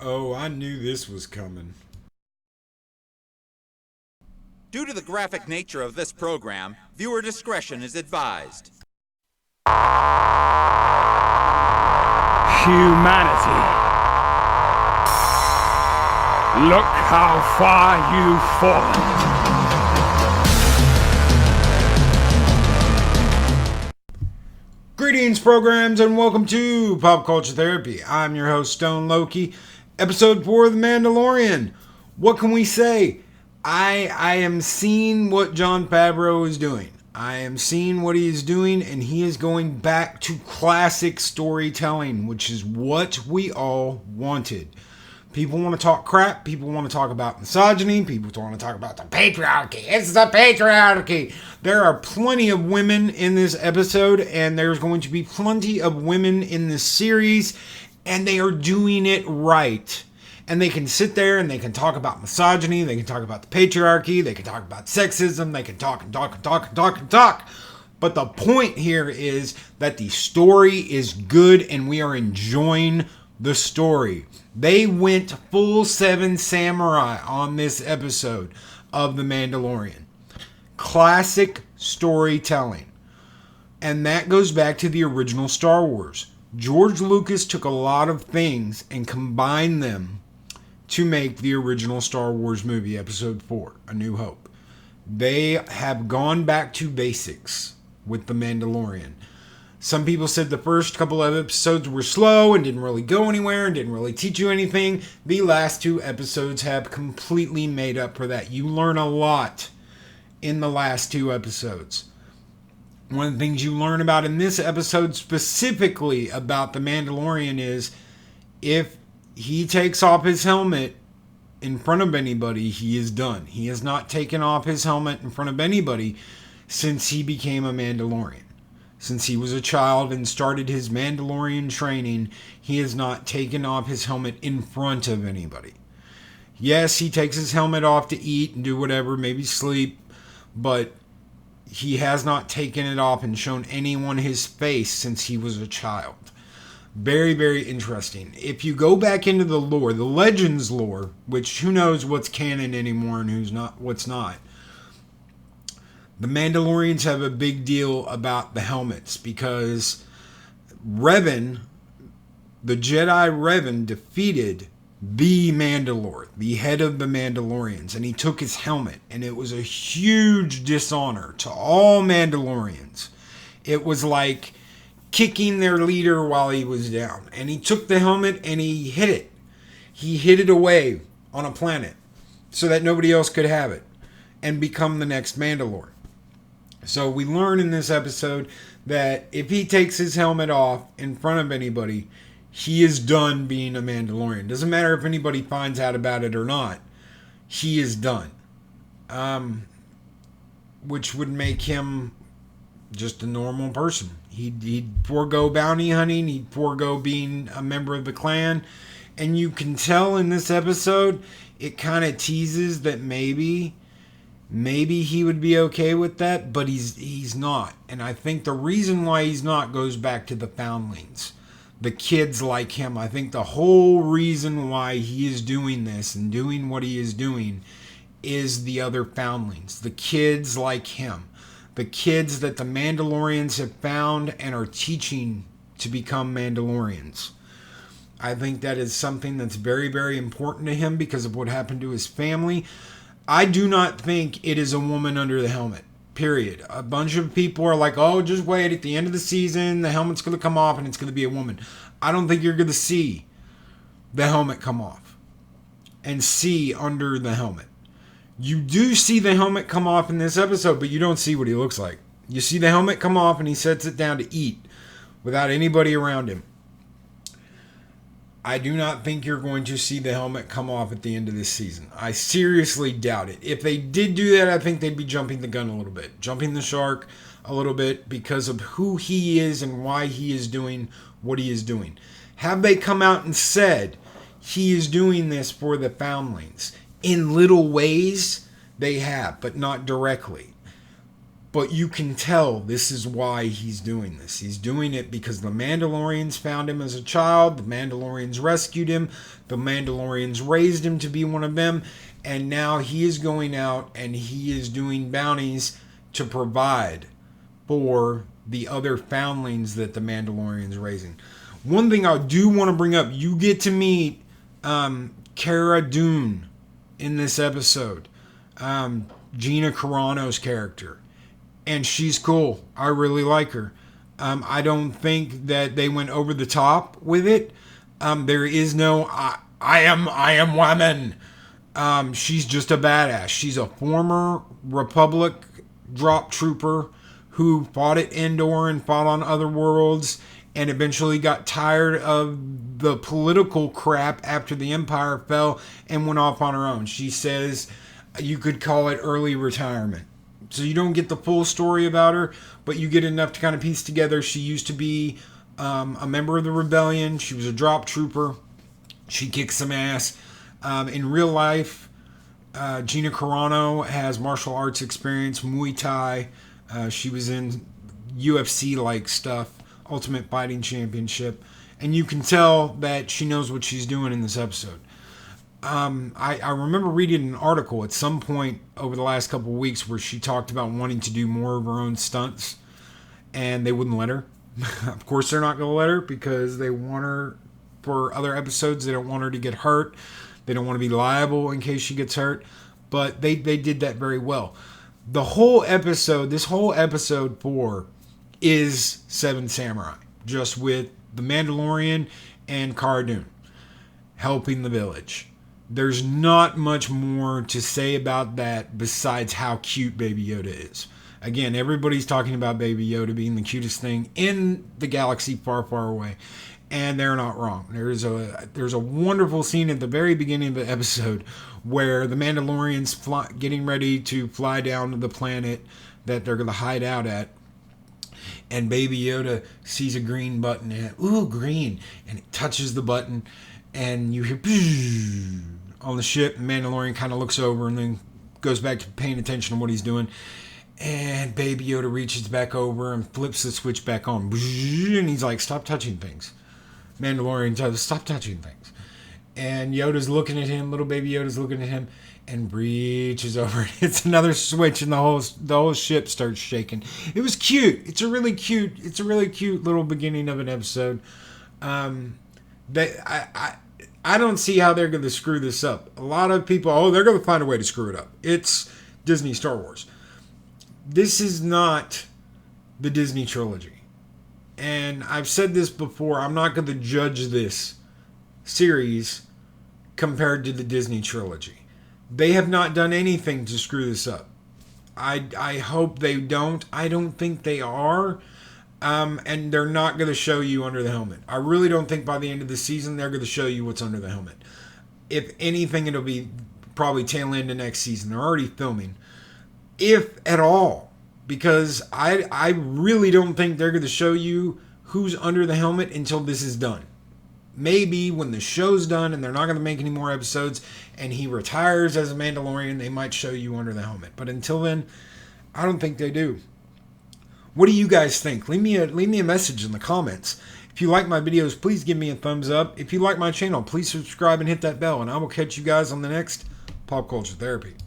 Oh, I knew this was coming. Due to the graphic nature of this program, viewer discretion is advised. Humanity. Look how far you've fallen. Greetings, programs, and welcome to Pop Culture Therapy. I'm your host, Stone Loki. Episode 4 of The Mandalorian. What can we say? I am seeing what Jon Favreau is doing. I am seeing what he is doing, and he is going back to classic storytelling, which is what we all wanted. People want to talk crap. People want to talk about misogyny. People want to talk about the patriarchy. It's the patriarchy. There are plenty of women in this episode, and there's going to be plenty of women in this series, and they are doing it right. And they can sit there and they can talk about misogyny. They can talk about the patriarchy. They can talk about sexism. They can talk and talk and talk and talk and talk. But the point here is that the story is good, and we are enjoying the story. They went full Seven Samurai on this episode of The Mandalorian. Classic storytelling. And that goes back to the original Star Wars. George Lucas took a lot of things and combined them to make the original Star Wars movie, Episode 4, A New Hope. They have gone back to basics with The Mandalorian. Some people said the first couple of episodes were slow and didn't really go anywhere and didn't really teach you anything. The last two episodes have completely made up for that. You learn a lot in the last two episodes. One of the things you learn about in this episode specifically about the Mandalorian is if he takes off his helmet in front of anybody, he is done. He has not taken off his helmet in front of anybody since he became a Mandalorian. Since he was a child and started his Mandalorian training, he has not taken off his helmet in front of anybody. Yes, he takes his helmet off to eat and do whatever, maybe sleep, but he has not taken it off and shown anyone his face since he was a child. Very, very interesting. If you go back into the lore, the Legends lore, which who knows what's canon anymore and what's not, the Mandalorians have a big deal about the helmets because Revan, the Jedi Revan, defeated the Mandalore, the head of the Mandalorians, and he took his helmet, and it was a huge dishonor to all Mandalorians. It was like kicking their leader while he was down, and he took the helmet and he hid it. He hid it away on a planet so that nobody else could have it and become the next Mandalore. So we learn in this episode that if he takes his helmet off in front of anybody, he is done being a Mandalorian. Doesn't matter if anybody finds out about it or not. He is done. Which would make him just a normal person. He'd forego bounty hunting. He'd forego being a member of the clan. And you can tell in this episode, it kind of teases that maybe he would be okay with that, but he's not. And I think the reason why he's not goes back to the foundlings. The kids like him. I think the whole reason why he is doing this and doing what he is doing is the other foundlings. The kids like him. The kids that the Mandalorians have found and are teaching to become Mandalorians. I think that is something that's very, very important to him because of what happened to his family. I do not think it is a woman under the helmet, period. A bunch of people are like, oh, just wait. At the end of the season, the helmet's going to come off and it's going to be a woman. I don't think you're going to see the helmet come off and see under the helmet. You do see the helmet come off in this episode, but you don't see what he looks like. You see the helmet come off and he sets it down to eat without anybody around him. I do not think you're going to see the helmet come off at the end of this season. I seriously doubt it. If they did do that, I think they'd be jumping the gun a little bit. Jumping the shark a little bit because of who he is and why he is doing what he is doing. Have they come out and said he is doing this for the foundlings? In little ways, they have, but not directly. But you can tell this is why he's doing this. He's doing it because the Mandalorians found him as a child. The Mandalorians rescued him. The Mandalorians raised him to be one of them. And now he is going out and he is doing bounties to provide for the other foundlings that the Mandalorians raising. One thing I do want to bring up, you get to meet Cara Dune in this episode. Gina Carano's character. And she's cool. I really like her. I don't think that they went over the top with it. There is no I am woman. She's just a badass. She's a former Republic drop trooper who fought at Endor and fought on other worlds and eventually got tired of the political crap after the Empire fell and went off on her own. She says you could call it early retirement. So you don't get the full story about her, but you get enough to kind of piece together. She used to be a member of the rebellion. She was a drop trooper. She kicked some ass. In real life, Gina Carano has martial arts experience, Muay Thai. She was in UFC-like stuff, Ultimate Fighting Championship. And you can tell that she knows what she's doing in this episode. I remember reading an article at some point over the last couple of weeks where she talked about wanting to do more of her own stunts, and they wouldn't let her. Of course, they're not going to let her because they want her for other episodes. They don't want her to get hurt. They don't want to be liable in case she gets hurt. But they did that very well. This whole episode 4 is Seven Samurai, just with the Mandalorian and Cara Dune helping the village. There's not much more to say about that besides how cute Baby Yoda is. Again, everybody's talking about Baby Yoda being the cutest thing in the galaxy far, far away. And they're not wrong. There's a wonderful scene at the very beginning of the episode where the Mandalorians getting ready to fly down to the planet that they're going to hide out at. And Baby Yoda sees a green button and, ooh, green. And it touches the button and you hear on the ship. The Mandalorian kind of looks over and then goes back to paying attention to what he's doing. And Baby Yoda reaches back over and flips the switch back on. And he's like, stop touching things. Mandalorian tells us, stop touching things. And Yoda's looking at him, little Baby Yoda's looking at him, and reaches over and hits another switch, and the whole ship starts shaking. It was cute. It's a really cute little beginning of an episode. I don't see how they're going to screw this up. A lot of people, they're going to find a way to screw it up. It's Disney Star Wars. This is not the Disney trilogy. And I've said this before, I'm not going to judge this series compared to the Disney trilogy. They have not done anything to screw this up. I hope they don't. I don't think they are. And they're not going to show you under the helmet. I really don't think by the end of the season they're going to show you what's under the helmet. If anything, it'll be probably tail end of next season. They're already filming. If at all. Because I really don't think they're going to show you who's under the helmet until this is done. Maybe when the show's done and they're not going to make any more episodes and he retires as a Mandalorian, they might show you under the helmet. But until then, I don't think they do. What do you guys think? Leave me a message in the comments. If you like my videos, please give me a thumbs up. If you like my channel, please subscribe and hit that bell. And I will catch you guys on the next Pop Culture Therapy.